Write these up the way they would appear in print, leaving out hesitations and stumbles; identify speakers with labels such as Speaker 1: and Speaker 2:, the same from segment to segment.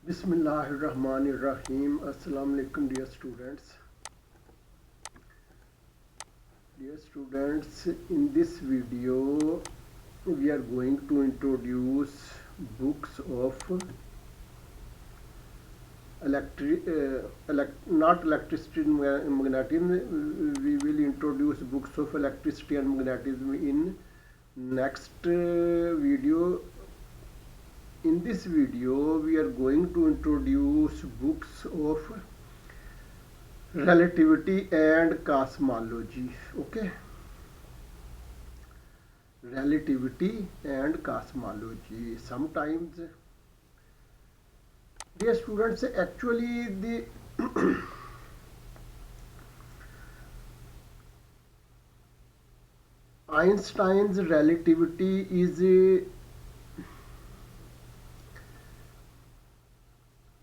Speaker 1: Bismillahirrahmanirrahim. Assalamu alaikum, dear students. Dear students, in this video, we are going to introduce books of not electricity and magnetism. We will introduce books of electricity and magnetism in next video. In this video, we are going to introduce books of relativity and cosmology. Okay, relativity and cosmology. Sometimes, dear students, actually the Einstein's relativity is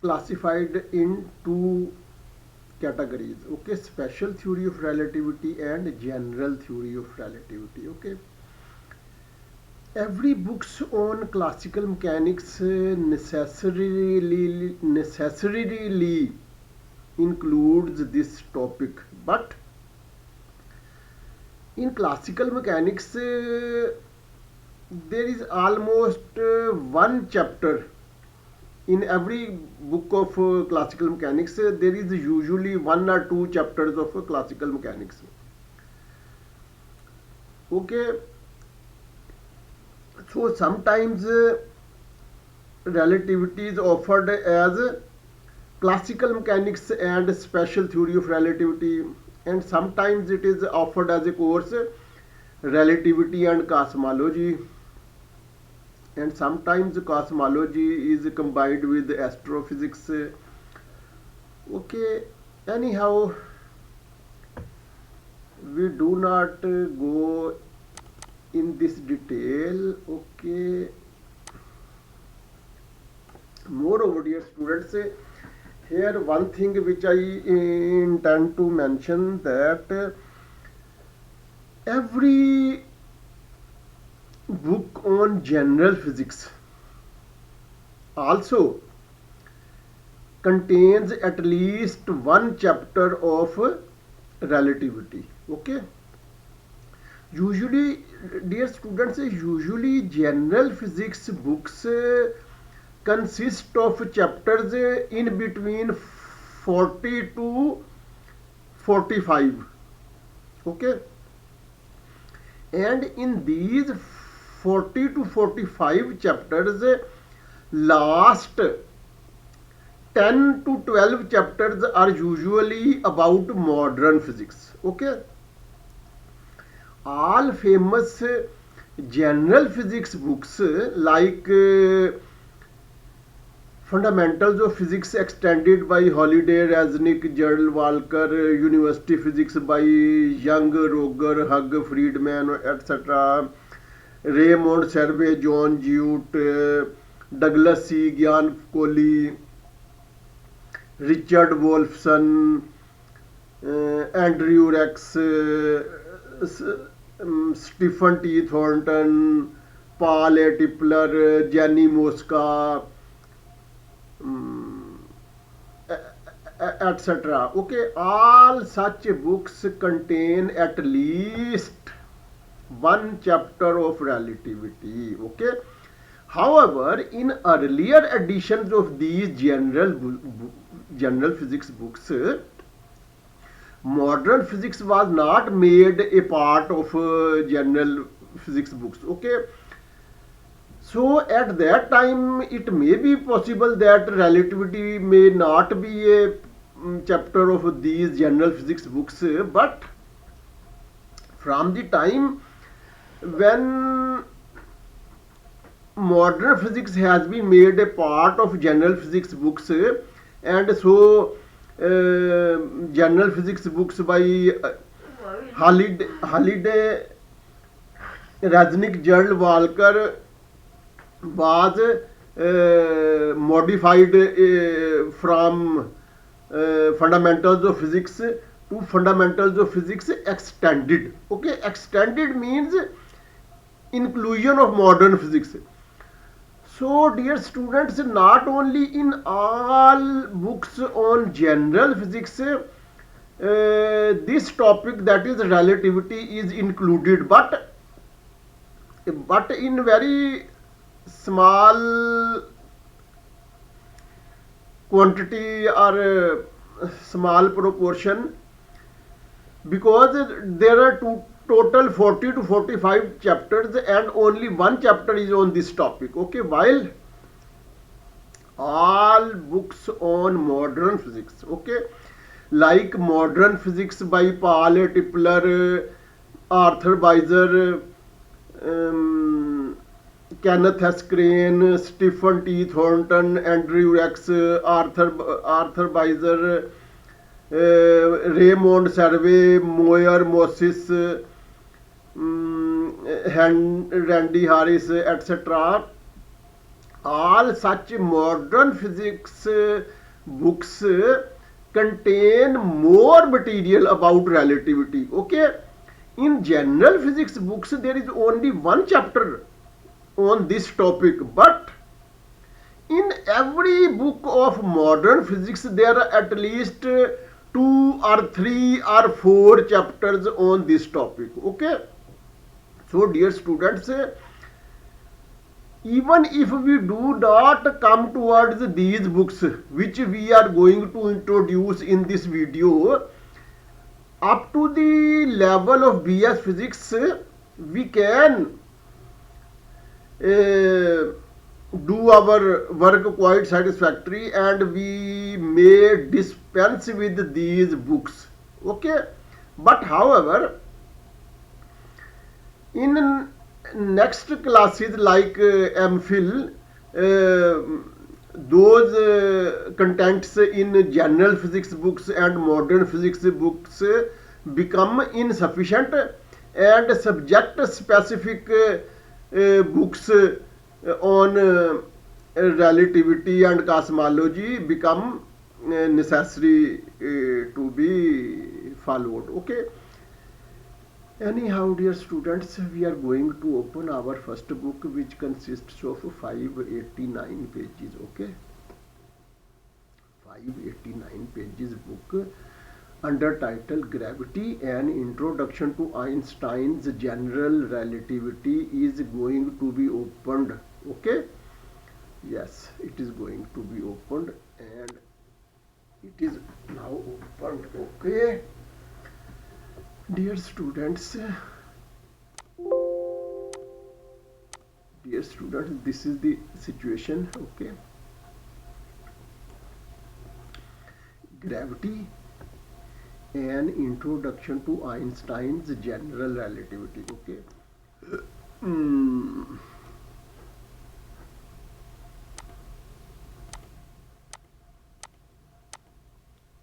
Speaker 1: classified in two categories. Okay, special theory of relativity and general theory of relativity. Okay, every books on classical mechanics necessarily includes this topic, but in classical mechanics there is almost one chapter in every book of classical mechanics. There is usually one or two chapters of classical mechanics. Okay, so sometimes relativity is offered as classical mechanics and special theory of relativity, and sometimes it is offered as a course relativity and cosmology, and sometimes cosmology is combined with astrophysics. Okay, anyhow, we do not go in this detail. Okay, moreover, dear students, here one thing which I intend to mention, that every book on general physics also contains at least one chapter of relativity. Okay, usually, dear students, usually general physics books consist of chapters in between 40 to 45. Okay, and in these 40 to 45 chapters, last 10 to 12 chapters are usually about modern physics. Okay, all famous general physics books like Fundamentals of Physics Extended by Holliday, Resnick, Gerald Walker, University Physics by Young, Roger, Hug, Friedman, etc. Raymond Serve, John Jewett, Douglas C. Gyan Kohli, Richard Wolfson, Andrew Rex, Stephen T. Thornton, Paul A. Tipler, Jenny Mosca, etc. Okay, all such books contain at least one chapter of relativity. Okay, however, in earlier editions of these general physics books, modern physics was not made a part of general physics books. Okay, so at that time it may be possible that relativity may not be a chapter of these general physics books, but from the time when modern physics has been made a part of general physics books, and so general physics books by Halliday, Resnick, Gerald Walker was modified from fundamentals of physics to fundamentals of physics extended. Okay, extended means inclusion of modern physics. So, dear students, not only in all books on general physics, this topic, that is relativity, is included, but in very small quantity or small proportion, because there are total 40 to 45 chapters and only one chapter is on this topic. Okay, while all books on modern physics, okay, like Modern Physics by Paul A. Tipler, Arthur Weiser, um, Kenneth S. Crane, Stephen T. Thornton, Andrew X, Arthur Weiser, Raymond Survey, Moyer Moses, Randy Harris, etc. All such modern physics books contain more material about relativity. Okay, in general physics books there is only one chapter on this topic, but in every book of modern physics there are at least two or three or four chapters on this topic. Okay, so dear students, even if we do not come towards these books which we are going to introduce in this video, up to the level of BS physics, we can do our work quite satisfactory and we may dispense with these books. Okay, but however, in next classes like MPhil, those contents in general physics books and modern physics books become insufficient, and subject specific books on relativity and cosmology become necessary to be followed. Okay, anyhow, dear students, we are going to open our first book, which consists of 589 pages. Okay, 589 pages book under title Gravity: An Introduction to Einstein's General Relativity is going to be opened. Okay, yes, it is going to be opened and it is now opened. Okay, dear students, this is the situation. Okay, Gravity: An Introduction to Einstein's General Relativity. Okay. Mm.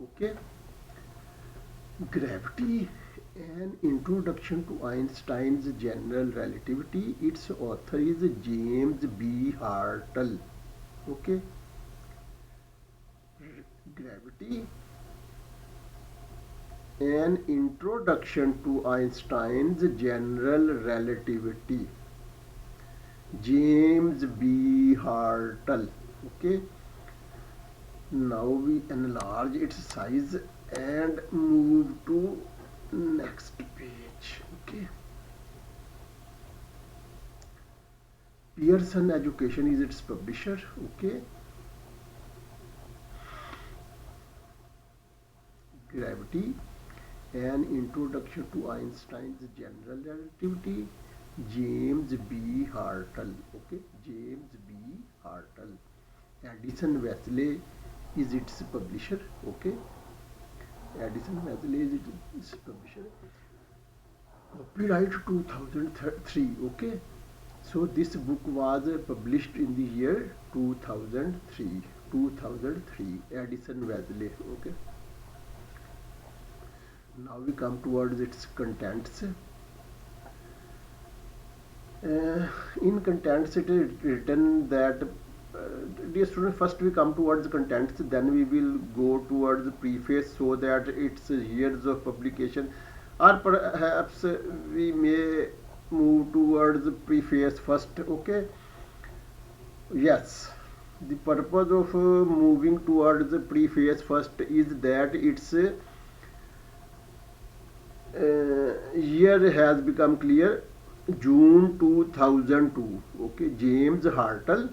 Speaker 1: Okay. Gravity: An Introduction to Einstein's General Relativity. Its author is James B. Hartle. Okay. Gravity: An Introduction to Einstein's General Relativity. James B. Hartle. Okay. Now we enlarge its size and move to next page. Okay. Pearson Education is its publisher. Okay. Gravity: An Introduction to Einstein's General Relativity. James B. Hartle. Okay, James B. Hartle. Addison Wesley is its publisher. Okay, Addison Wesley is its publisher. Copyright 2003. Okay, so this book was published in the year 2003. 2003. Addison Wesley. Okay. Now we come towards its contents. In contents it is written that, dear students, first we come towards the contents, then we will go towards the preface, so that its years of publication, or perhaps we may move towards the preface first. Okay, Yes, the purpose of moving towards the preface first is that its year has become clear. June 2002. Okay, James Hartle.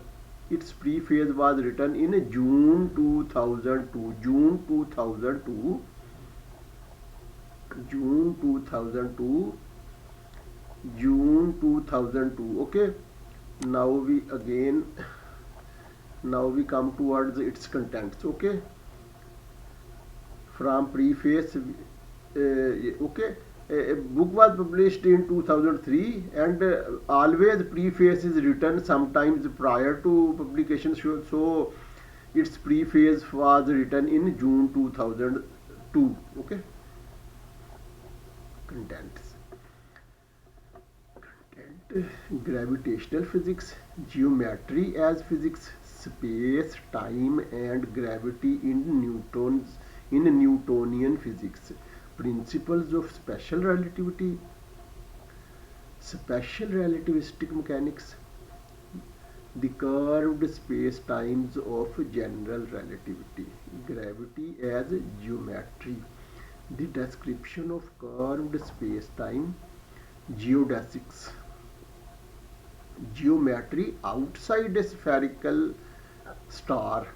Speaker 1: Its preface was written in June 2002. June 2002. June 2002. June 2002. Okay. Now we again. Now we come towards its contents. Okay. From preface. Okay. A book was published in 2003, and always preface is written sometimes prior to publication, so its preface was written in June 2002. Okay. Contents. Gravitational physics, geometry as physics, space, time, and gravity in Newtonian physics, principles of special relativity, special relativistic mechanics, the curved space-times of general relativity, gravity as geometry, the description of curved space-time, geodesics, geometry outside a spherical star,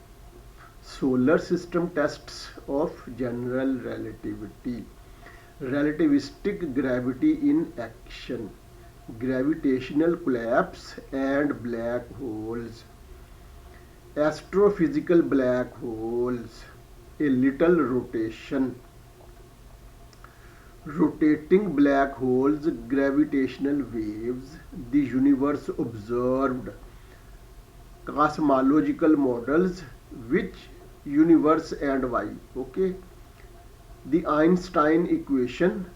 Speaker 1: solar system tests of general relativity, relativistic gravity in action, gravitational collapse and black holes, astrophysical black holes, a little rotation, rotating black holes, gravitational waves, the universe observed, cosmological models, which universe and why. Okay, the Einstein equation,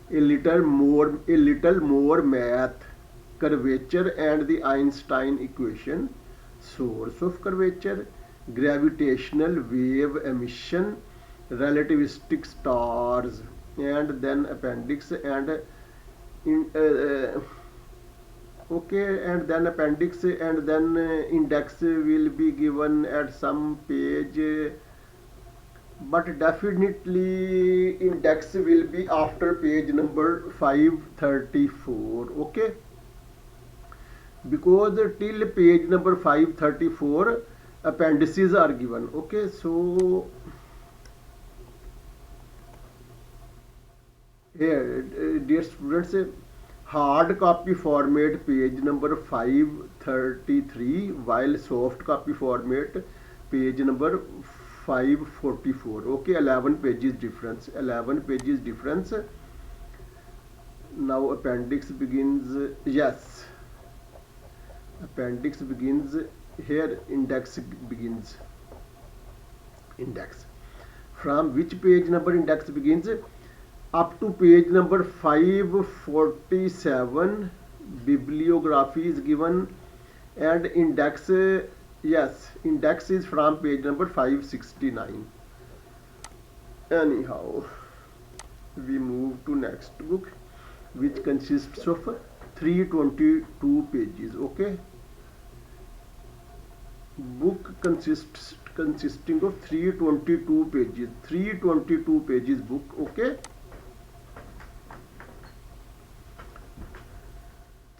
Speaker 1: a little more math, curvature and the Einstein equation, source of curvature, gravitational wave emission, relativistic stars, and then appendix and in okay, and then appendix and then index will be given at some page, but definitely index will be after page number 534. Okay, because till page number 534 appendices are given. Okay, so here, dear students, hard copy format page number 533, while soft copy format page number 544. Okay, 11 pages difference. 11 pages difference. Now appendix begins. Yes, appendix begins here. Index begins. Index. From which page number index begins? Up to page number 547 bibliography is given, and index, yes, index is from page number 569. Anyhow, we move to next book, which consists of 322 pages. Okay, book consisting of 322 pages. 322 pages book. Okay,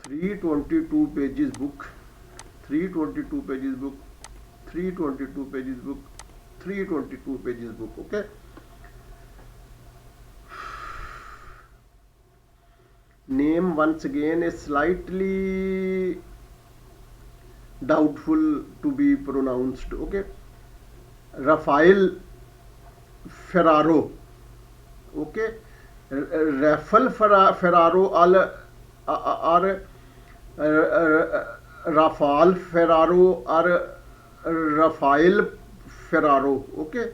Speaker 1: 322 pages book, 322 pages book, 322 pages book, 322 pages book. Okay, name once again is slightly doubtful to be pronounced. Okay, Rafael Ferraro. Okay, Rafael Ferraro or Rafael Ferraro or Rafael Ferraro. Okay,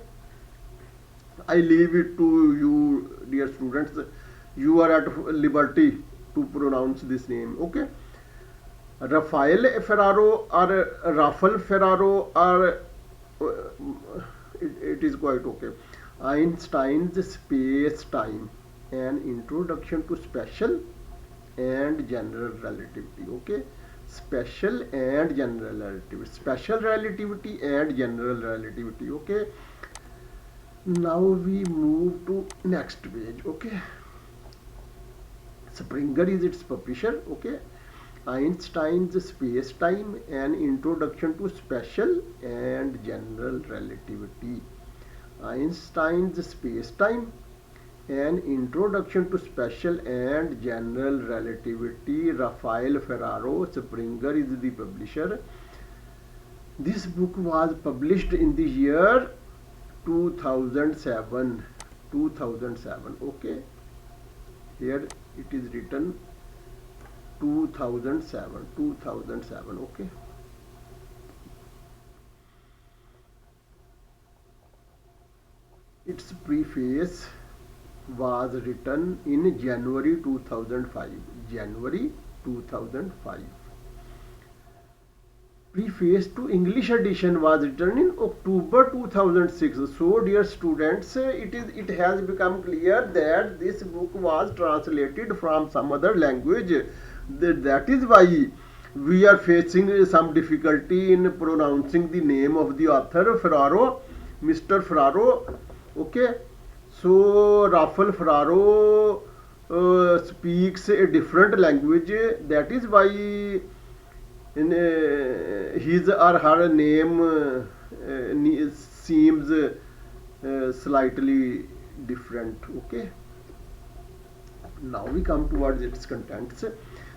Speaker 1: I leave it to you, dear students. You are at liberty to pronounce this name. Okay, Rafael Ferraro or Rafael Ferraro or it is quite okay. Einstein's space-time, an introduction to special and general relativity. Okay, special and general relativity, special relativity and general relativity. Okay, now we move to next page. Okay, Springer is its publisher. Okay, Einstein's space-time, an introduction to special and general relativity. Einstein's space-time, an introduction to special and general relativity. Rafael Ferraro, Springer is the publisher. This book was published in the year 2007. 2007. Okay, here it is written 2007. 2007. Okay. Its preface was written in January 2005. January 2005. Preface to English edition was written in October 2006. So, dear students, it has become clear that this book was translated from some other language. That is why we are facing some difficulty in pronouncing the name of the author, Ferraro, Mr. Ferraro. Okay, so Rafael Ferraro speaks a different language. That is why in his or her name seems slightly different. Okay, now we come towards its contents.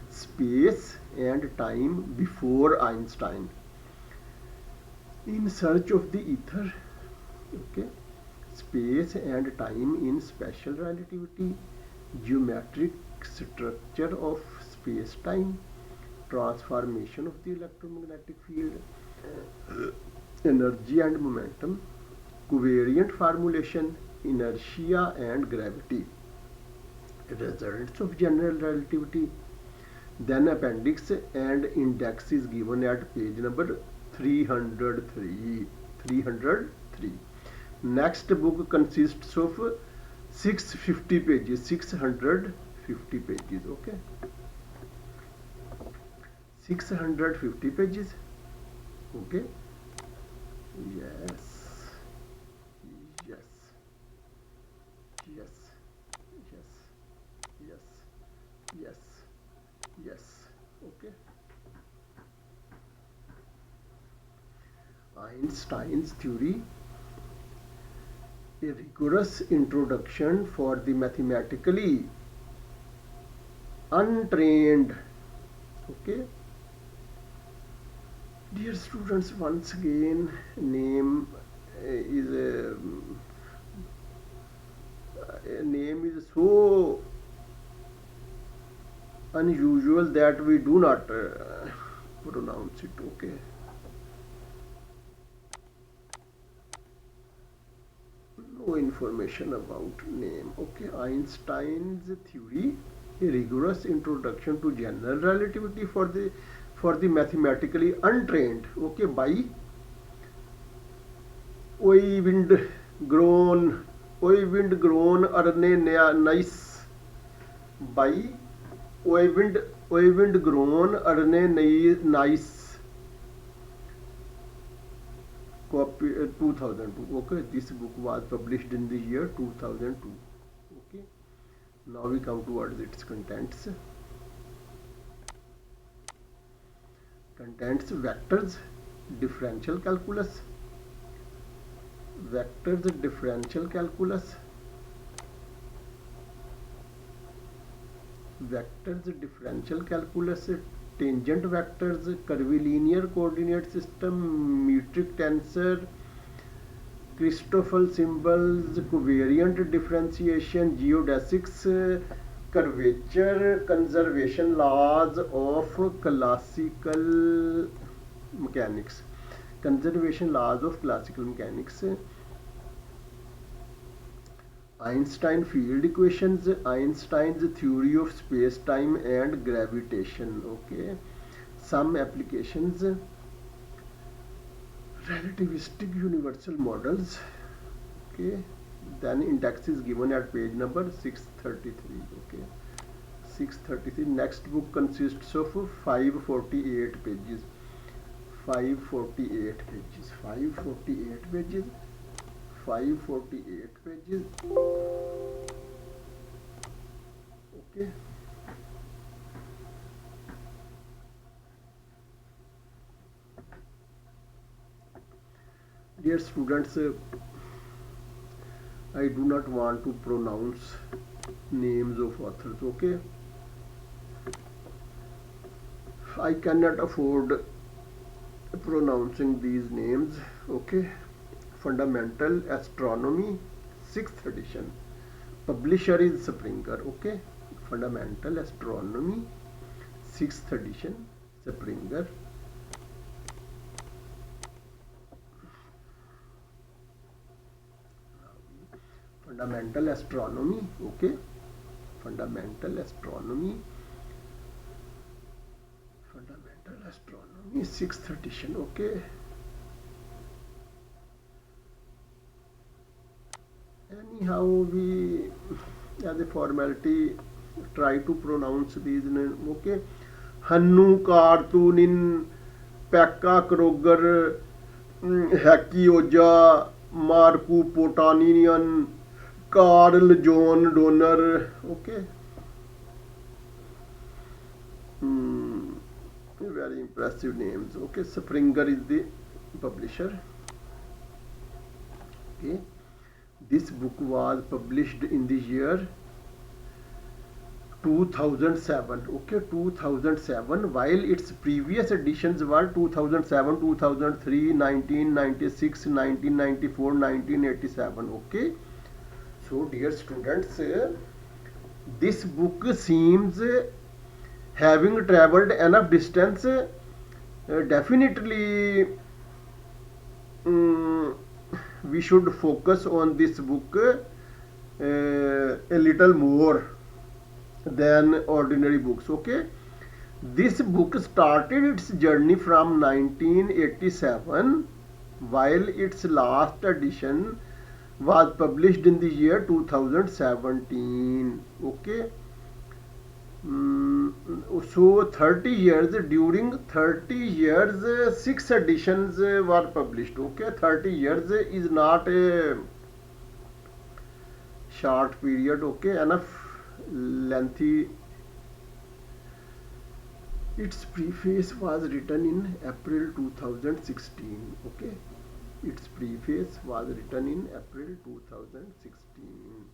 Speaker 1: Space and time before Einstein. In search of the ether. Okay, space and time in special relativity, geometric structure of space-time, transformation of the electromagnetic field, energy and momentum, covariant formulation, inertia and gravity, results of general relativity. Then appendix and index is given at page number 303. 303. Next book consists of 650 pages. 650 pages. Okay. 650 pages. Okay. Yes. Yes. Yes. Yes. Yes. Yes. Yes. Okay. Einstein's theory, a rigorous introduction for the mathematically untrained. Okay, dear students, once again, name is so unusual that we do not pronounce it. Okay. No information about name. Okay, Einstein's theory, a rigorous introduction to general relativity for the mathematically untrained. Okay, by Oyvind grown Arne Nice, by Oyvind grown Arne Nice. Copy 2002. Okay, this book was published in the year 2002. Okay, now we come towards its contents. Contents: vectors, differential calculus, vectors, differential calculus, vectors, differential calculus, tangent vectors, curvilinear coordinate system, metric tensor, Christoffel symbols, covariant differentiation, geodesics, curvature, conservation laws of classical mechanics, conservation laws of classical mechanics, Einstein field equations, Einstein's theory of space-time and gravitation. Okay, some applications, relativistic universal models. Okay, then index is given at page number 633. Okay, 633. Next book consists of 548 pages. 548 pages. 548 pages. 548 pages. Okay. Dear students, I do not want to pronounce names of authors. Okay. I cannot afford pronouncing these names. Okay. Fundamental Astronomy, 6th edition. Publisher is Springer. Okay. Fundamental Astronomy, 6th edition, Springer. Fundamental Astronomy. Okay. Fundamental Astronomy. Fundamental Astronomy, 6th edition. Okay. Anyhow, we as a formality try to pronounce these names. Okay. Hannu Kartunin, Pekka Kroger, Hakioja, Marku Potaninian, Carl John Donner. Okay. Very impressive names. Okay. Springer is the publisher. Okay. This book was published in the year 2007. Okay, 2007, while its previous editions were 2007, 2003, 1996, 1994, 1987. Okay, so dear students, this book seems having traveled enough distance, definitely we should focus on this book a little more than ordinary books. Okay, this book started its journey from 1987, while its last edition was published in the year 2017. Okay. So 30 years, during 30 years 6 editions were published. Okay, 30 years is not a short period. Okay, enough lengthy. Its preface was written in April 2016. Okay, its preface was written in April 2016,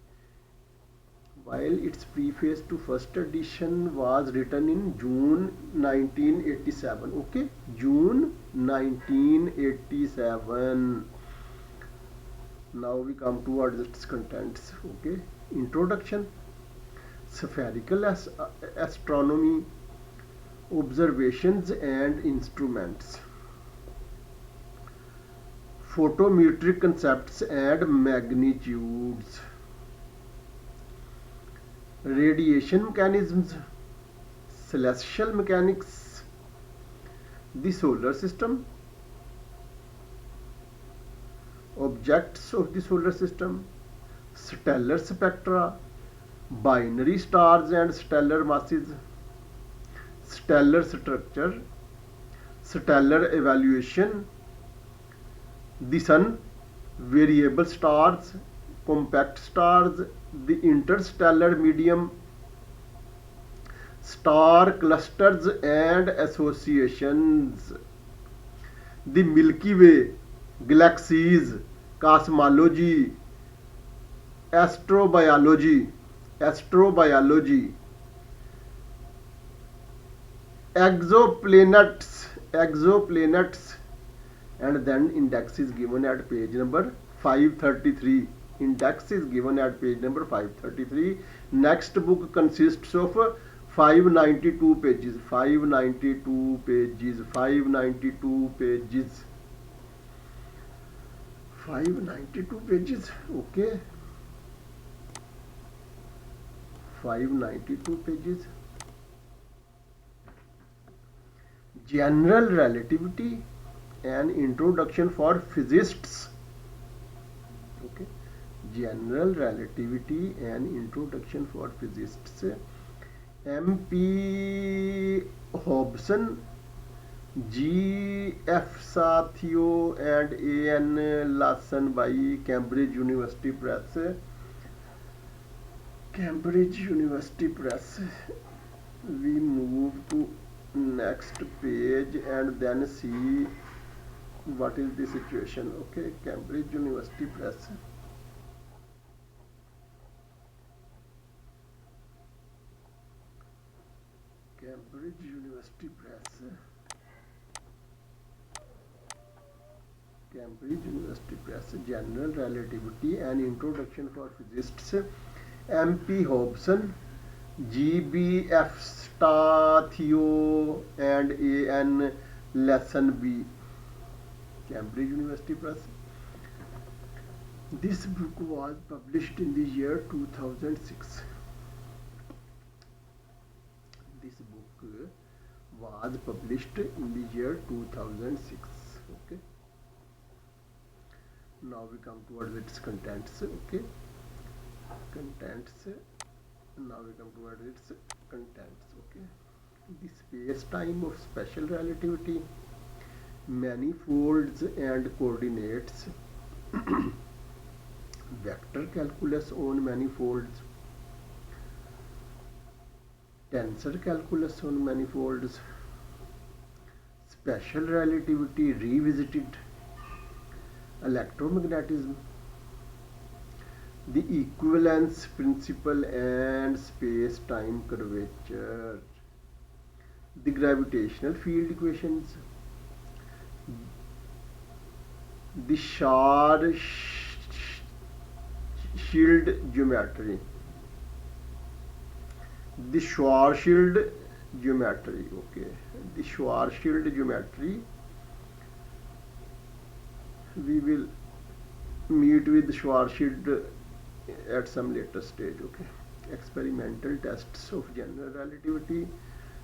Speaker 1: while its preface to first edition was written in June 1987. Okay, June 1987. Now we come towards its contents. Okay, introduction. Spherical astronomy, observations and instruments, photometric concepts and magnitudes, radiation mechanisms, celestial mechanics, the solar system, objects of the solar system, stellar spectra, binary stars and stellar masses, stellar structure, stellar evaluation, the sun, variable stars, compact stars, the interstellar medium, star clusters and associations, the Milky Way, galaxies, cosmology, astrobiology, exoplanets, and then index is given at page number 533. Index is given at page number 533. Next book consists of 592 pages. 592 pages. 592 pages. 592 pages. Okay. 592 pages. General Relativity, an introduction for physicists. Okay. General Relativity, an introduction for physicists. MP Hobson, G.F. Sathio and A.N. Lawson by Cambridge University Press. Cambridge University Press. We move to next page and then see what is the situation. Okay, Cambridge University Press. Cambridge University Press. Cambridge University Press. General Relativity and Introduction for Physicists. MP Hobson, G.B.F. Stathio and A.N. Lesson B. Cambridge University Press. This book was published in the year 2006. This book was published in the year 2006. Okay. Now we come towards its contents. Okay. Contents. Now we come towards its contents. Okay. The space-time of special relativity, manifolds and coordinates, vector calculus on manifolds, tensor calculus on manifolds, special relativity revisited, electromagnetism, the equivalence principle and space-time curvature, the gravitational field equations, the Schwarzschild geometry, the Schwarzschild geometry. Okay, the Schwarzschild geometry. We will meet with Schwarzschild at some later stage. Okay, experimental tests of general relativity,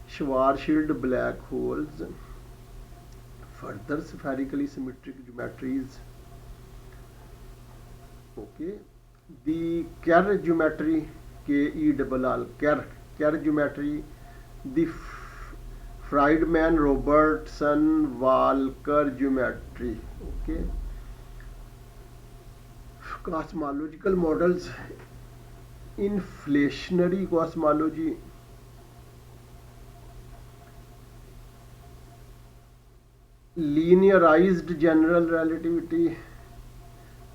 Speaker 1: Schwarzschild black holes, further spherically symmetric geometries. Okay, the Kerr geometry, Kerr geometry, the Friedman Robertson Walker geometry. Okay, cosmological models, inflationary cosmology, linearized general relativity,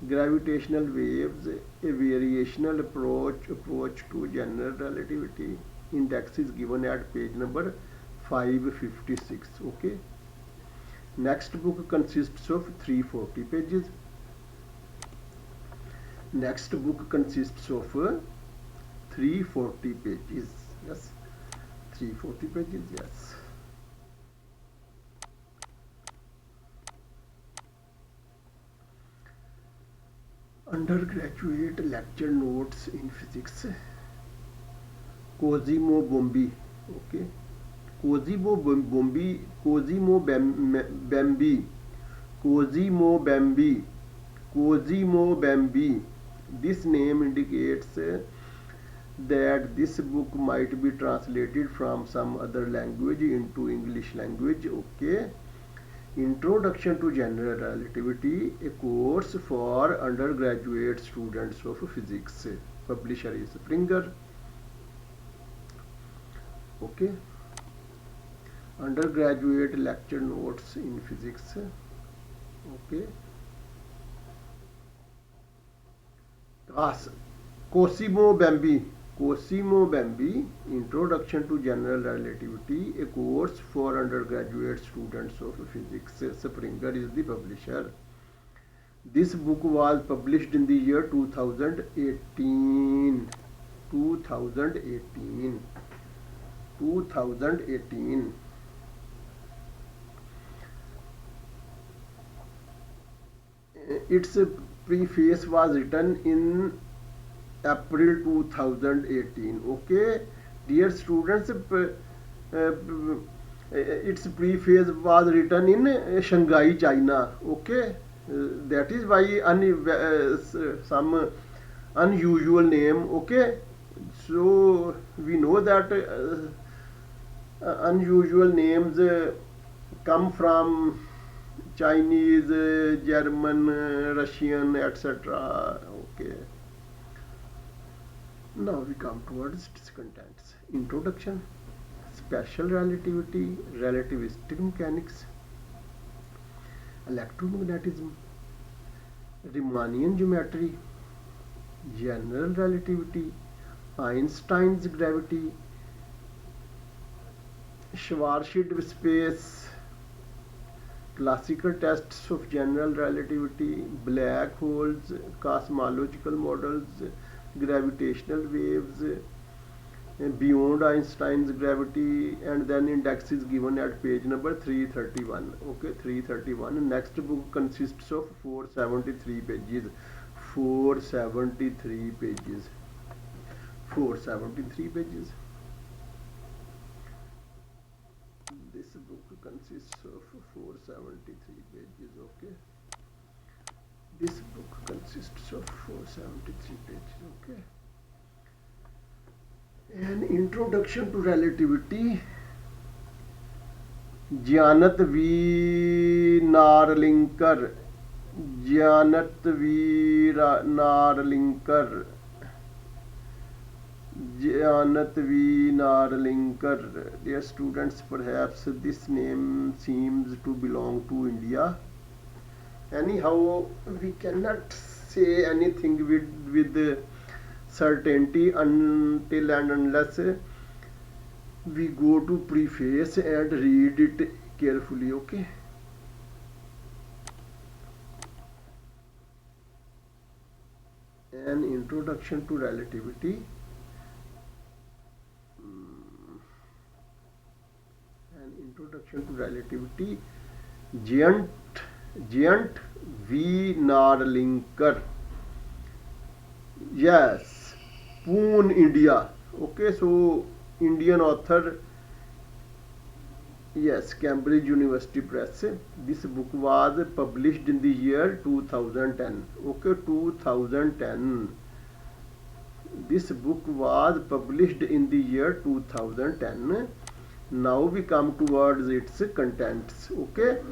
Speaker 1: gravitational waves, a variational approach to general relativity. Index is given at page number 556. Okay, next book consists of 340 pages. Next book consists of 340 pages. Yes, 340 pages. Yes. Undergraduate lecture notes in physics. Cosimo Bombi. Okay, Cosimo Bombi, Cosimo Bambi, Cosimo Bambi, Cosimo Bambi. This name indicates that this book might be translated from some other language into English language. Okay. Introduction to General Relativity, a course for undergraduate students of physics. Publisher is Springer. Okay. Undergraduate lecture notes in physics. Okay. Cosimo Bambi, Cosimo Bambi, Introduction to General Relativity, a course for undergraduate students of physics. Springer is the publisher. This book was published in the year 2018. 2018. 2018. Its preface was written in April 2018. Okay, dear students, its preface was written in Shanghai, China. Okay, that is why some unusual name. Okay, So we know that unusual names come from Chinese, German, Russian, etc. Okay. Now we come towards its contents. Introduction, special relativity, relativistic mechanics, electromagnetism, Riemannian geometry, general relativity, Einstein's gravity, Schwarzschild space, classical tests of general relativity, black holes, cosmological models, gravitational waves, beyond Einstein's gravity, and then index is given at page number 331. Okay, 331. Next book consists of 473 pages. 473 pages. 473 pages. This book consists of 473 pages. Okay. This book consists of 473 pages. Okay. An introduction to relativity. Janet V. Narlinker. Janet V. Narlinker. Janet V. Narlinker. Dear students, perhaps this name seems to belong to India. Anyhow, we cannot say anything with certainty until and unless we go to preface and read it carefully. Okay. An introduction to relativity. An introduction to relativity. Giant V. Narlinker. Yes, Pune, India. Okay, so Indian author. Yes, Cambridge University Press. This book was published in the year 2010. Okay, 2010. This book was published in the year 2010. Now we come towards its contents. Okay,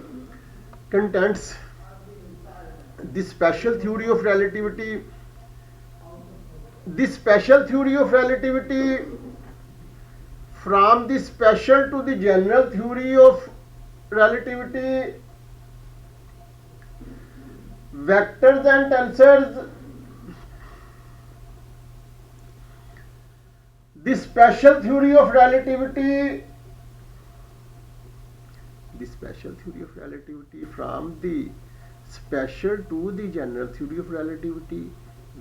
Speaker 1: contents. The special theory of relativity. The special theory of relativity, from the special to the general theory of relativity, vectors and tensors. The special theory of relativity, from the special to the general theory of relativity,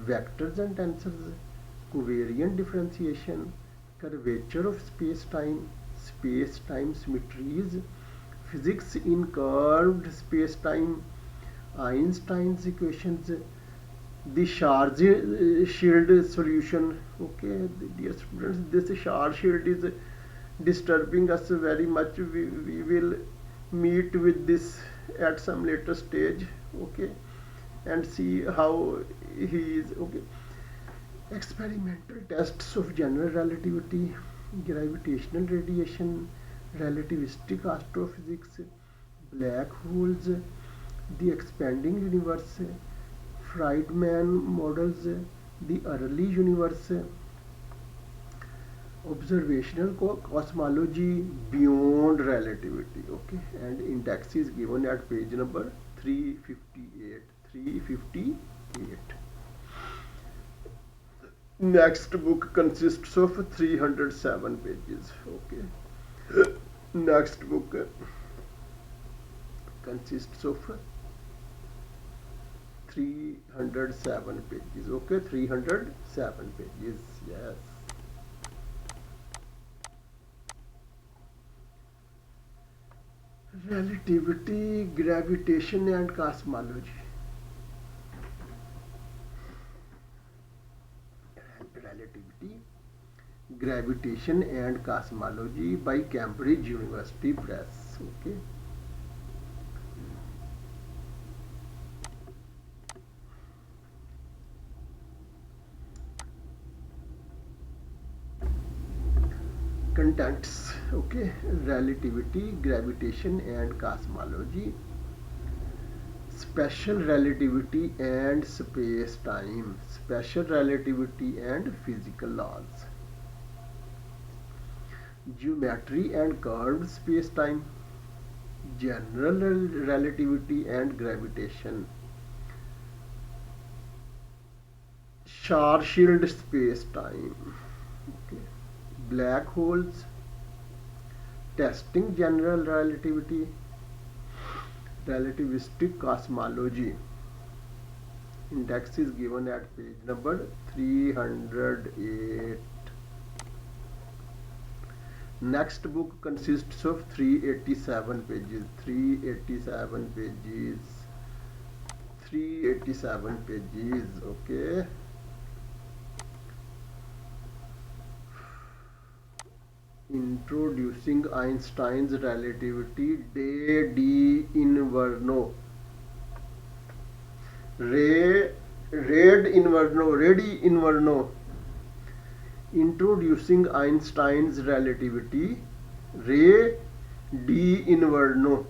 Speaker 1: vectors and tensors, covariant differentiation, curvature of space-time, space-time symmetries, physics in curved space-time, Einstein's equations, the Schwarzschild solution. Okay, dear students, this Schwarzschild is disturbing us very much. We will meet with this at some later stage. Okay, and see how he is. Okay, experimental tests of general relativity, gravitational radiation, relativistic astrophysics, black holes, the expanding universe, Friedman models, the early universe, observational cosmology, beyond relativity. Okay, and index is given at page number 358. 358. Next book consists of 307 pages. Okay. Next book consists of 307 pages. Okay, 307 pages. Yes. Relativity, gravitation and cosmology. Relativity, gravitation and cosmology by Cambridge University Press. Okay. contents. Okay, relativity, gravitation and cosmology, special relativity and space time, special relativity and physical laws, geometry and curved space time, general relativity and gravitation, Schwarzschild space time, okay. Black holes, testing general relativity, relativistic cosmology. Index is given at page number 308. Next book consists of 387 pages. 387 pages. 387 pages. Okay. Introducing Einstein's relativity, de Inverno. Redi Inverno. Introducing Einstein's relativity, Ray D. Inverno.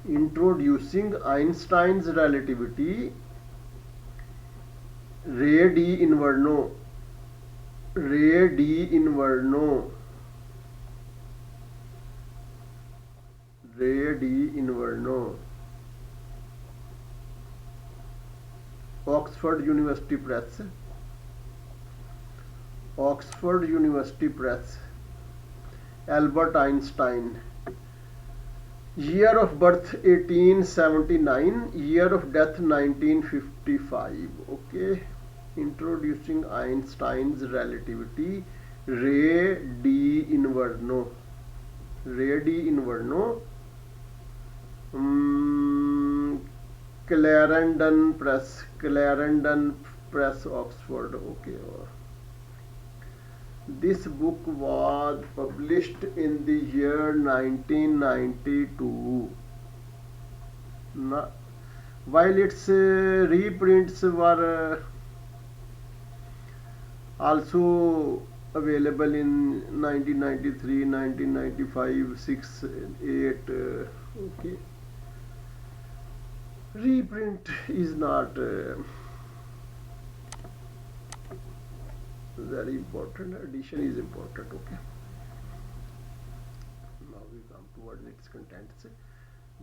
Speaker 1: Introducing Einstein's relativity, Ray D. Inverno. Ray D. Inverno. Ray D. Inverno. Oxford University Press. Oxford University Press. Albert Einstein. Year of birth 1879, year of death 1955. Okay. Introducing Einstein's relativity, Ray D. Inverno. Ray D. Inverno. Clarendon Press. Clarendon Press, Oxford. Okay. This book was published in the year 1992. While its reprints were also available in 1993, 1995, 6, 8. Okay. Reprint is not very important. Addition is important. Okay. Now we come towards its contents.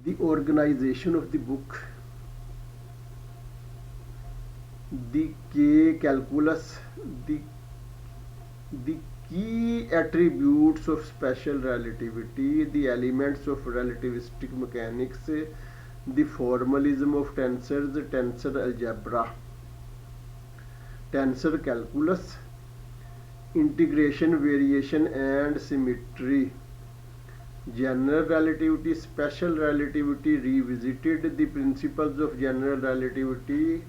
Speaker 1: The organization of the book. The K calculus, the key attributes of special relativity, the elements of relativistic mechanics, the formalism of tensors, tensor algebra, tensor calculus, integration, variation and symmetry, general relativity, special relativity revisited, the principles of general relativity,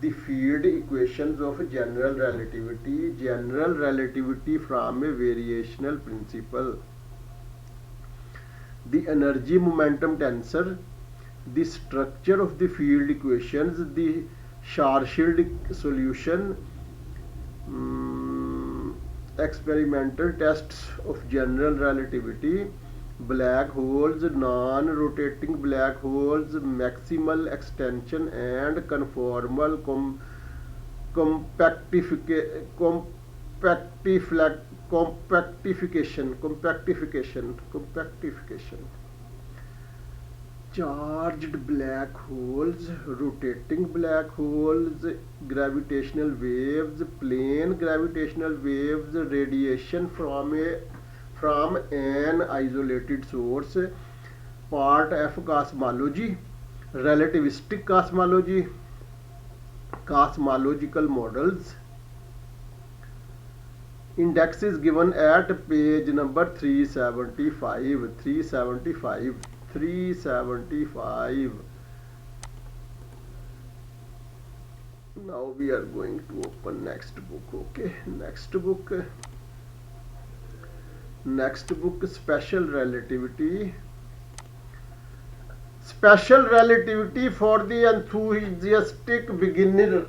Speaker 1: the field equations of general relativity from a variational principle, the energy momentum tensor, the structure of the field equations, the Schwarzschild solution, experimental tests of general relativity, black holes, non-rotating black holes, maximal extension and conformal compactification, charged black holes, rotating black holes, gravitational waves, plane gravitational waves, radiation from an isolated source, part F cosmology, relativistic cosmology, cosmological models. Index is given at page number 375. Now we are going to open next book. Okay, next book, special relativity. Special relativity for the enthusiastic beginner.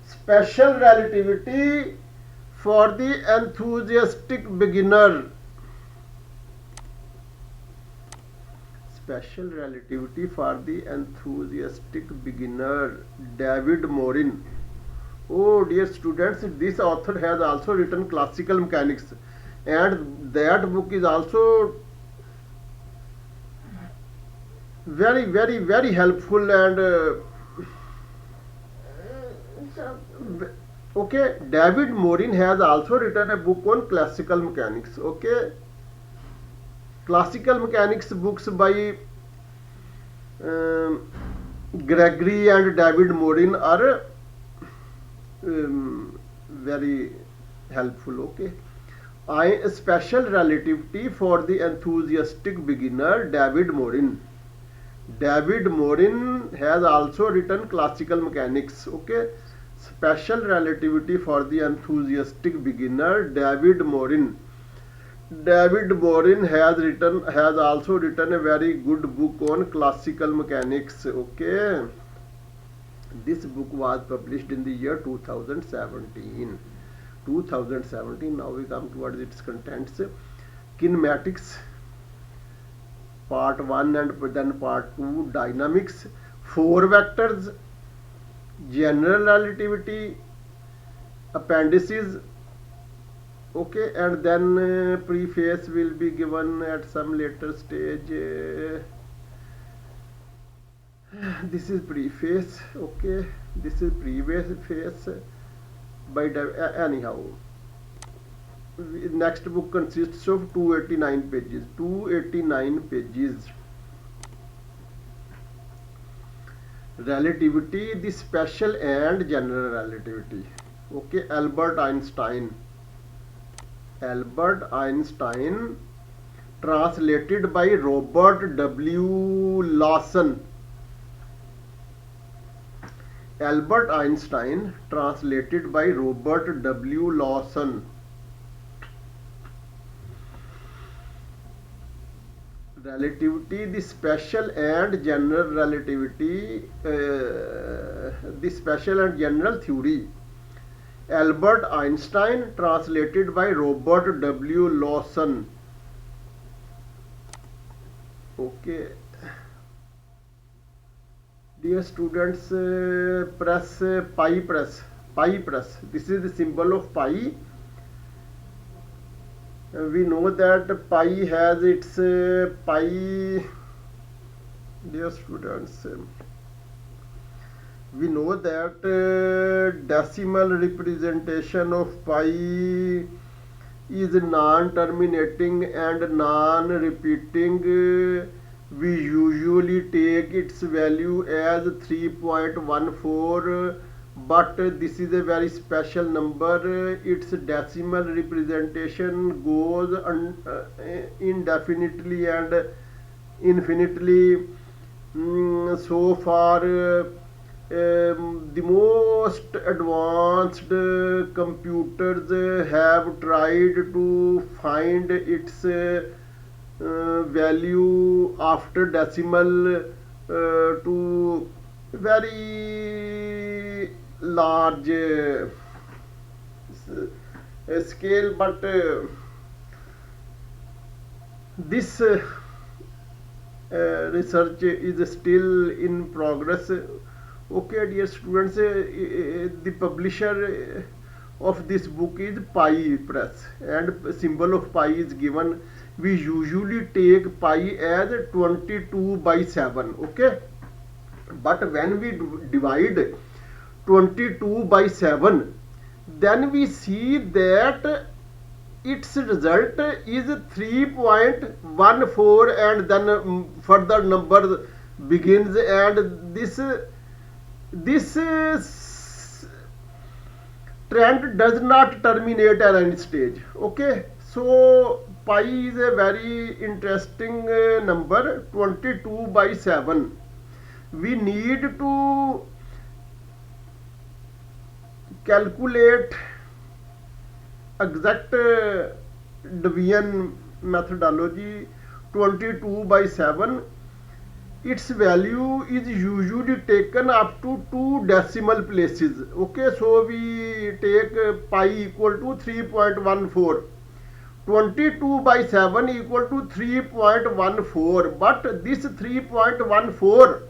Speaker 1: Special relativity for the enthusiastic beginner. Special relativity for the enthusiastic beginner, David Morin. Oh dear students, this author has also written classical mechanics, and that book is also very helpful and okay. David Morin has also written a book on classical mechanics. Okay, classical mechanics books by um, Gregory and David Morin are very helpful. Okay, I special relativity for the enthusiastic beginner, David Morin. David Morin has also written classical mechanics. Okay, special relativity for the enthusiastic beginner, David Morin. David Morin has also written a very good book on classical mechanics. Okay, this book was published in the year 2017. 2017. Now we come towards its contents. Kinematics, part 1 and then part 2, dynamics, 4 vectors, general relativity, appendices. Okay, and then preface will be given at some later stage. This is preface. Okay, this is preface by anyhow. Next book consists of 289 pages. 289 pages. Relativity, the special and general relativity. Okay, Albert Einstein. Albert Einstein, translated by Robert W. Lawson. Albert Einstein, translated by Robert W. Lawson. Relativity, the special and general relativity, the special and general theory. Albert Einstein, translated by Robert W. Lawson. Okay. Dear students, press pi press. Pi press. This is the symbol of pi. We know that pi has its pi. Dear students, we know that decimal representation of pi is non-terminating and non-repeating. We usually take its value as 3.14, but this is a very special number. Its decimal representation goes indefinitely and infinitely. So far, the most advanced computers have tried to find its value after decimal to very large scale, but this research is still in progress. Okay, dear students, the publisher of this book is Pi Press, and symbol of pi is given. We usually take pi as 22/7. Okay, but when we divide 22/7, then we see that its result is 3.14, and then further number begins, and this trend does not terminate at any stage. Okay, so pi is a very interesting number, 22/7. We need to calculate exact division methodology. 22/7 its value is usually taken up to two decimal places. Okay, so we take pi equal to 3.14. 22 by 7 equal to 3.14, but this 3.14,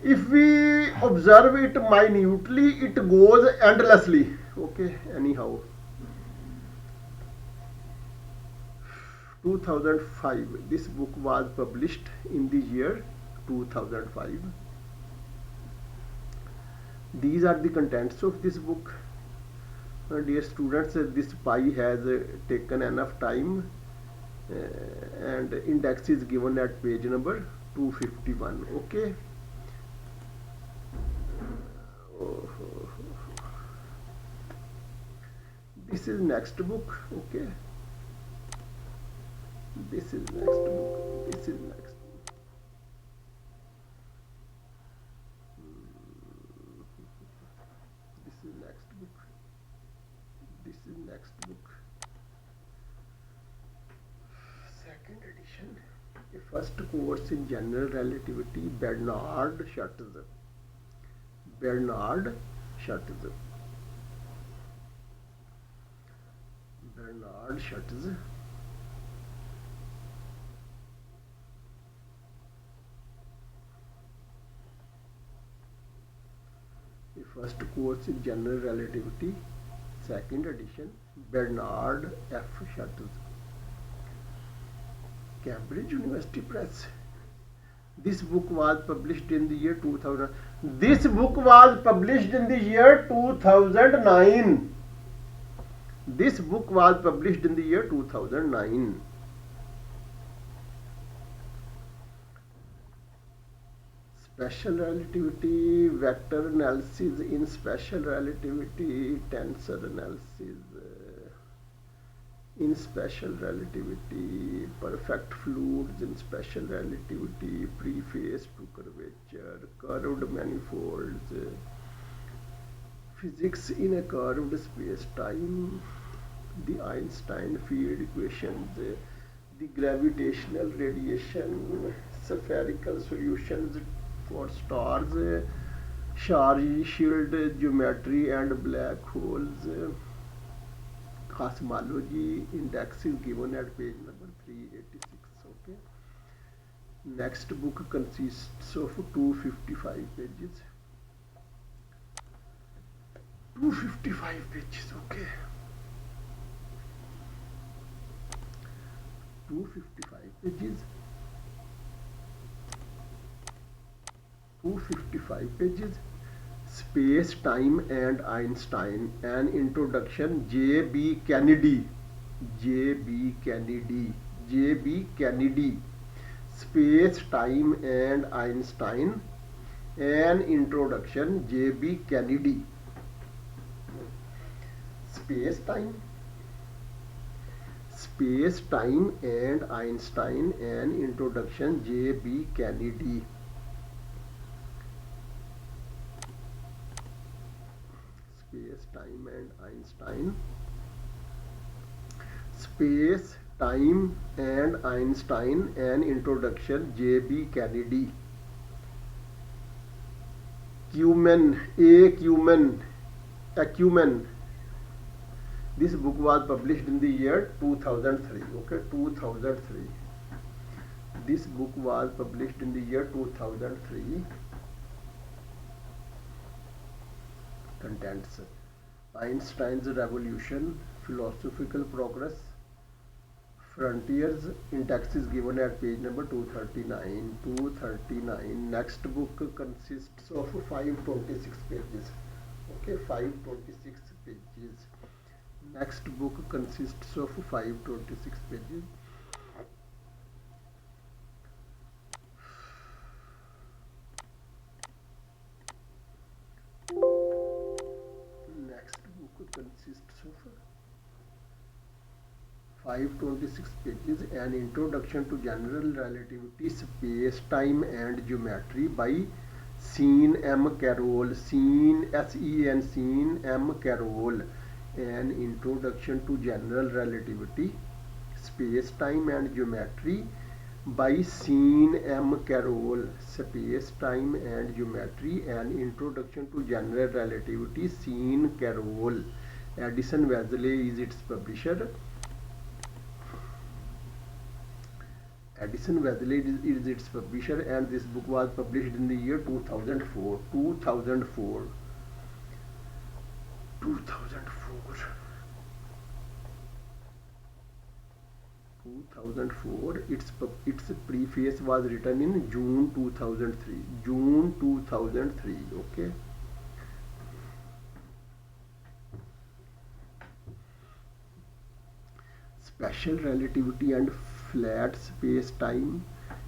Speaker 1: if we observe it minutely, it goes endlessly. Okay, anyhow, 2005, this book was published in the year 2005. These are the contents of this book. Dear students, this pi has taken enough time, and index is given at page number 251. Okay. This is next book. Okay. This is next book. This is next. This is next book. This is next book. Second edition. A first course in general relativity. Bernard Schuetz. Bernard Schuetz. Bernard Schuetz. The first course in general relativity, second edition, Bernard F. Schuetz. Cambridge University Press. This book was published in the year 2000. This book was published in the year 2009. This book was published in the year 2009. Special relativity, vector analysis in special relativity, tensor analysis in special relativity, perfect fluids in special relativity, preface to curvature, curved manifolds, physics in a curved space-time, the Einstein field equations, the gravitational radiation, spherical solutions for stars, Schar shield geometry and black holes, cosmology. Index is given at page number 386. Okay. Next book consists of 255 pages. 255 pages. Okay. 255 pages. 255 pages. Space, Time and Einstein. An introduction. J.B. Kennedy. J.B. Kennedy. J.B. Kennedy. Space, Time and Einstein. An introduction. J.B. Kennedy. Space, Time. Space, Time and Einstein. An introduction. J.B. Kennedy. Space, Time and Einstein. Space, Time and Einstein. An introduction. J.B. Kennedy. Acumen. This book was published in the year 2003. Okay, 2003. This book was published in the year 2003. Contents: Einstein's revolution, philosophical progress, frontiers. Index is given at page number 239. 239. Next book consists of 526 pages. Okay, 526 pages. Next book consists of 526 pages. Next book consists of 526 pages. An introduction to general relativity, space, time and geometry by Sean M. Carroll. Sean, S-E-N, Sean M. Carroll. An introduction to general relativity, space, time and geometry by Sean M. Carroll, Space, Time and Geometry, An Introduction to General Relativity. Sean Carroll. Addison Wesley is its publisher. Addison Wesley is its publisher, and this book was published in the year 2004. 2004. 2004. 2004. Its preface was written in June 2003. June 2003. Okay. Special relativity and flat space-time,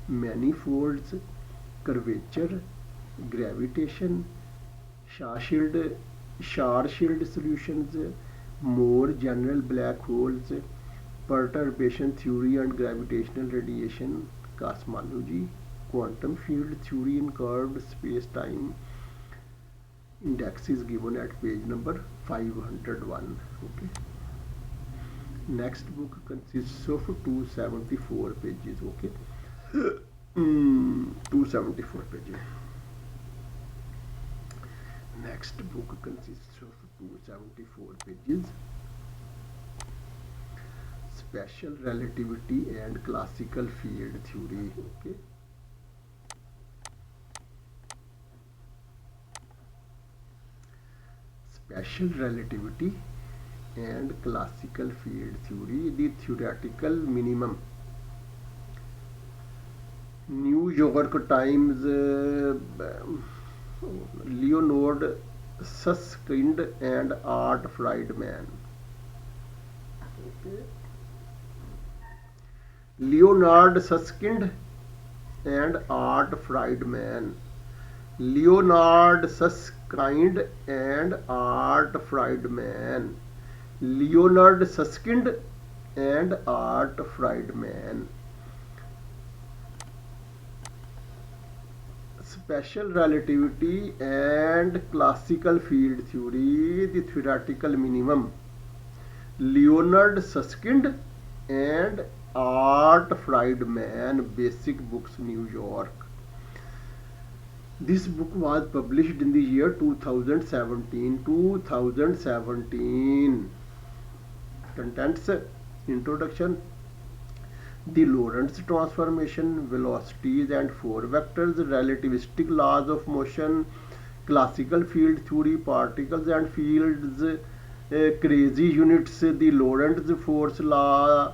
Speaker 1: manifolds, curvature, gravitation, Schwarzschild solutions, more general black holes, perturbation theory and gravitational radiation, cosmology, quantum field theory in curved space-time. Index is given at page number 501. Okay. Next book consists of 274 pages. Okay. 274 pages. Next book consists of 274 pages. Special relativity and classical field theory. Okay. Special relativity and classical field theory, the theoretical minimum. New York Times, Leonard Susskind and Art Friedman. Okay. Leonard Susskind and Art Friedman. Leonard Susskind and Art Friedman. Leonard Susskind and Art Friedman. Special relativity and classical field theory, the theoretical minimum. Leonard Susskind and Art Friedman, Basic Books, New York. This book was published in the year 2017. 2017. Contents: Introduction, the Lorentz transformation, velocities and four vectors, relativistic laws of motion, classical field theory, particles and fields, crazy units, the Lorentz force law,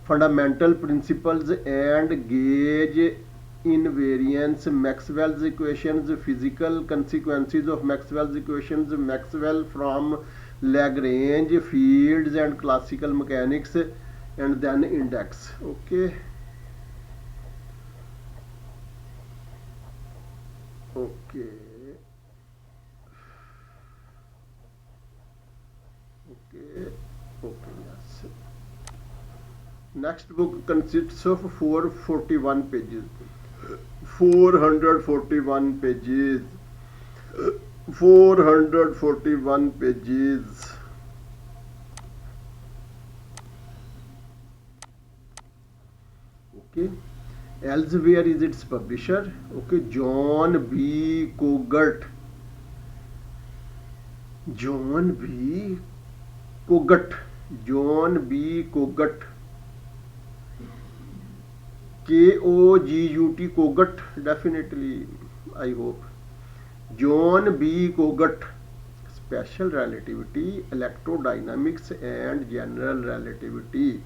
Speaker 1: fundamental principles and gauge invariance, Maxwell's equations, physical consequences of Maxwell's equations, Maxwell from Lagrange, fields and classical mechanics, and then index. Okay. Okay. Okay. Okay. Yes. Next book consists of 441 pages. 441 pages. 441 pages. Okay. Elsewhere is its publisher. Okay. John B. Coggart. John B. Coggart. John B. Coggart. Kogut. Coggart. Definitely, I hope. John B. Coggart. Special relativity, electrodynamics and general relativity,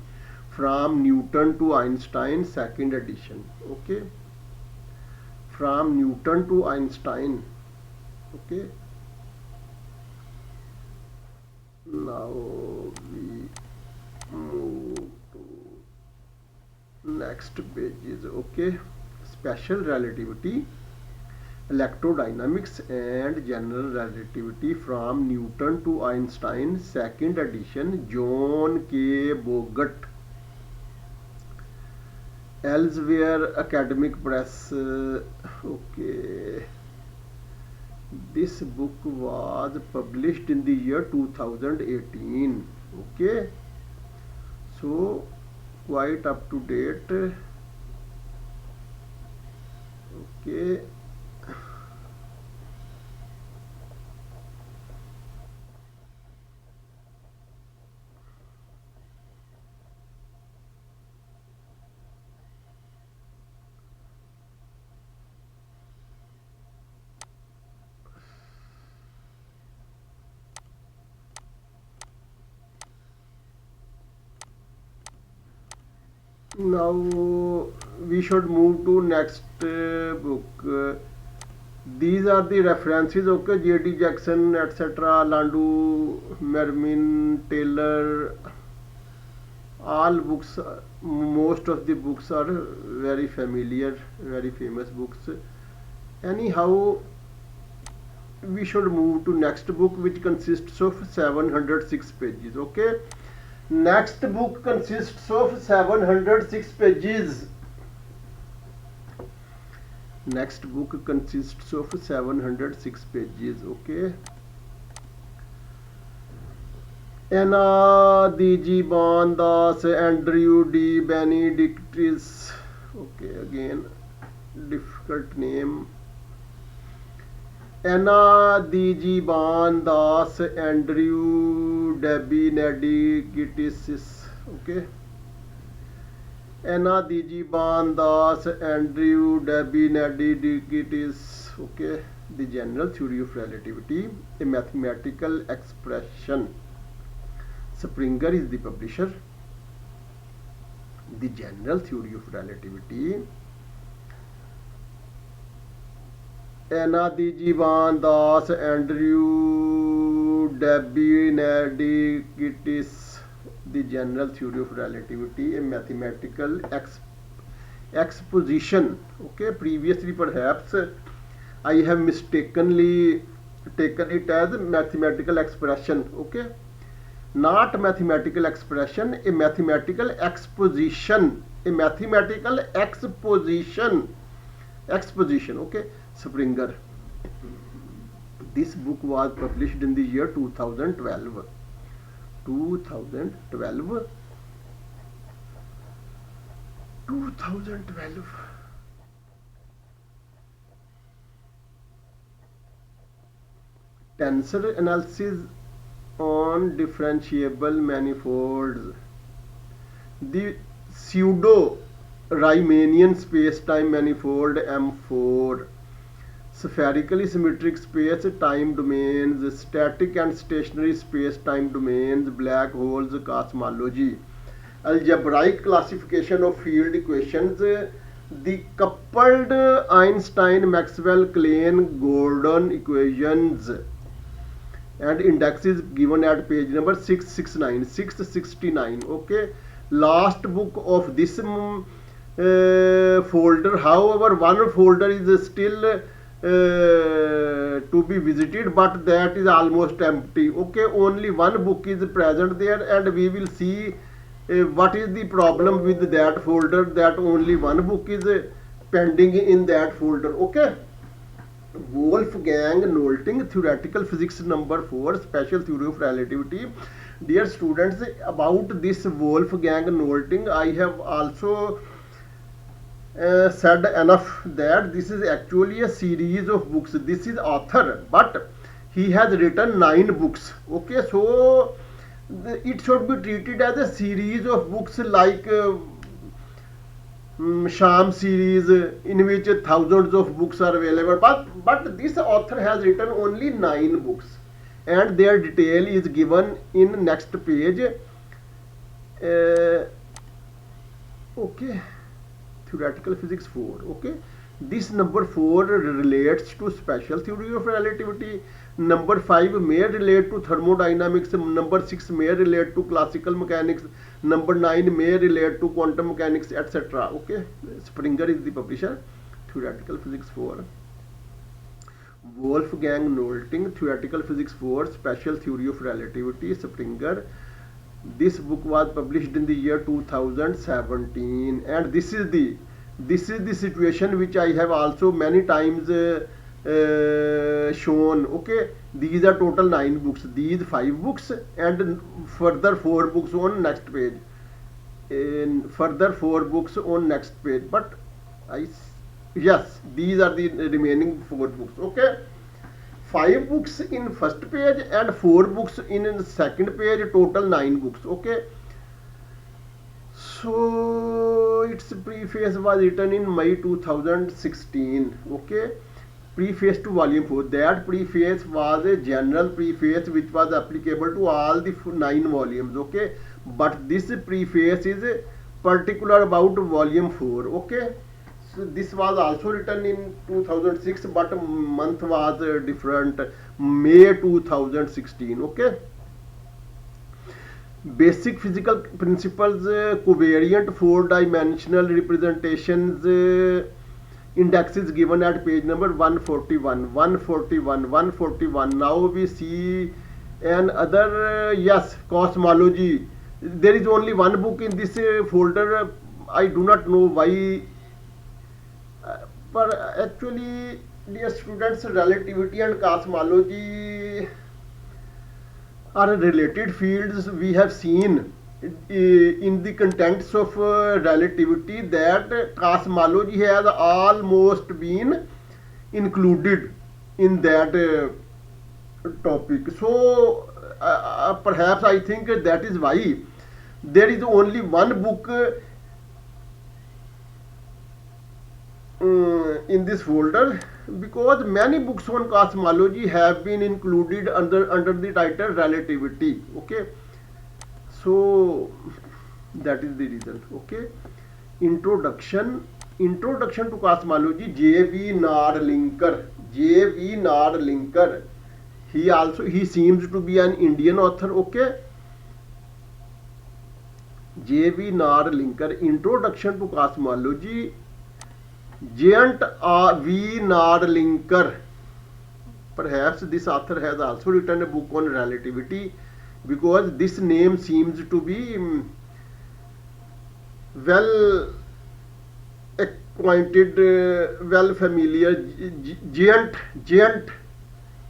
Speaker 1: from Newton to Einstein, second edition. Okay. From Newton to Einstein. Okay. Now we move to next pages. Okay. Special relativity, electrodynamics and general relativity, from Newton to Einstein, second edition, John K. Coggart. Elsewhere Academic Press. Okay. This book was published in the year 2018. Okay. So quite up to date. Okay. Now we should move to next book. These are the references. Okay, J.D. Jackson, etc., Landu, Mermin, Taylor. All books, most of the books are very familiar, very famous books. Anyhow, we should move to next book, which consists of 706 pages. Okay, next book consists of 706 pages. Next book consists of 706 pages. Okay. Anna D.G. Bondas, Andrew D. Benedictis. Okay, again, difficult name. Anna D.G. Bondas, Andrew Debbie Benedictis. Okay. Anna D.G. Bondas, Andrew Debbie Benedictis. Okay. The General Theory of Relativity, a mathematical expression. Springer is the publisher. The General Theory of Relativity. Anna D.G. Bondas, Andrew Debbie Benedictis. The General Theory of Relativity, a mathematical exposition. Okay, previously perhaps I have mistakenly taken it as mathematical expression. Okay, not mathematical expression, a mathematical exposition. A mathematical exposition. Okay, Springer. This book was published in the year 2012. 2012. 2012. Tensor analysis on differentiable manifolds. The pseudo Riemannian space-time manifold M4, spherically symmetric space-time domains, static and stationary space-time domains, black holes, cosmology, algebraic classification of field equations, the coupled Einstein-Maxwell-Klein-Gordon equations, and index is given at page number 669. Okay, last book of this folder. However, one folder is still to be visited, but that is almost empty. Okay, only one book is present there, and we will see what is the problem with that folder, that only one book is pending in that folder. Okay, Wolfgang Nolting, Theoretical Physics number 4, Special Theory of Relativity. Dear students, about this Wolfgang Nolting, I have also said enough that this is actually a series of books. This is author, but he has written 9 books. Okay, so it should be treated as a series of books, like Sham series, in which thousands of books are available, but this author has written only 9 books, and their detail is given in next page. Okay, Theoretical Physics 4. Okay, this number 4 relates to special theory of relativity. Number 5 may relate to thermodynamics. Number 6 may relate to classical mechanics. Number 9 may relate to quantum mechanics, etc. Okay, Springer is the publisher. Theoretical Physics 4. Wolfgang Nolting, Theoretical Physics 4, Special Theory of Relativity, Springer. This book was published in the year 2017, and this is the situation which I have also many times shown. Okay, these are total 9 books, these 5 books, and further 4 books on next page, further 4 books on next page. But I Yes, these are the remaining four books. Okay, five books in first page and four books in second page. Total nine books. Okay, so its preface was written in May 2016. Okay, preface to volume 4. That preface was a general preface which was applicable to all the nine volumes. Okay, but this preface is particular about volume 4. Okay, so this was also written in 2006, but month was different, May 2016. Okay, basic physical principles, covariant four dimensional representations, indexes given at page number 141, 141, 141. Now we see another, yes, cosmology. There is only one book in this folder. I do not know why, but actually, dear students, relativity and cosmology are related fields. We have seen in the contents of relativity that cosmology has almost been included in that topic. So perhaps I think that is why there is only one book in this folder, because many books on cosmology have been included under the title relativity. Okay, so that is the reason. Okay, introduction to cosmology, J.V. Nardlinker. J.V. Nardlinker, he seems to be an Indian author. Okay, J.V. Nardlinker, introduction to cosmology. Giant V. Nardlinker. Perhaps this author has also written a book on relativity, because this name seems to be well acquainted, well familiar. Giant.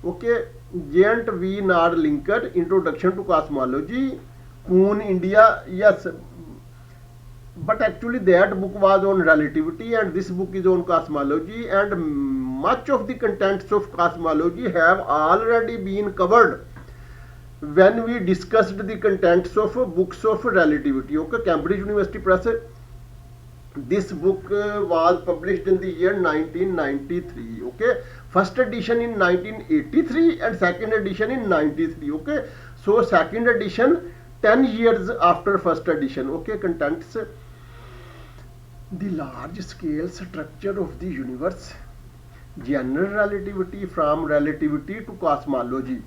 Speaker 1: Okay, Giant V. Nardlinker, Introduction to Cosmology, Pune, India. Yes, but actually that book was on relativity and this book is on cosmology, and much of the contents of cosmology have already been covered when we discussed the contents of books of relativity. Okay, Cambridge University Press. This book was published in the year 1993. Okay, first edition in 1983 and second edition in 93. Okay, so second edition 10 years after first edition. Okay, contents: the large scale structure of the universe, general relativity from relativity to cosmology,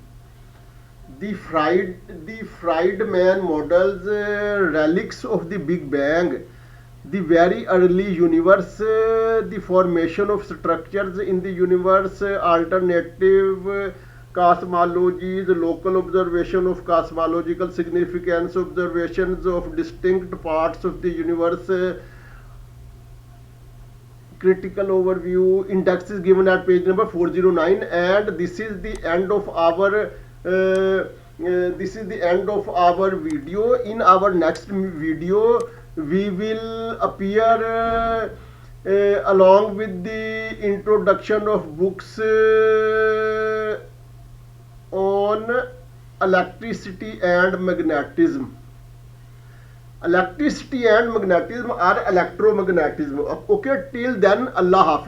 Speaker 1: the Friedman models, relics of the Big Bang, the very early universe, the formation of structures in the universe, alternative cosmologies, local observation of cosmological significance, observations of distinct parts of the universe, critical overview. Index is given at page number 409, and this is the end of our video. In our next video we will appear along with the introduction of books on electricity and magnetism. Electricity and magnetism or electromagnetism. Okay, till then, Allah Hafiz.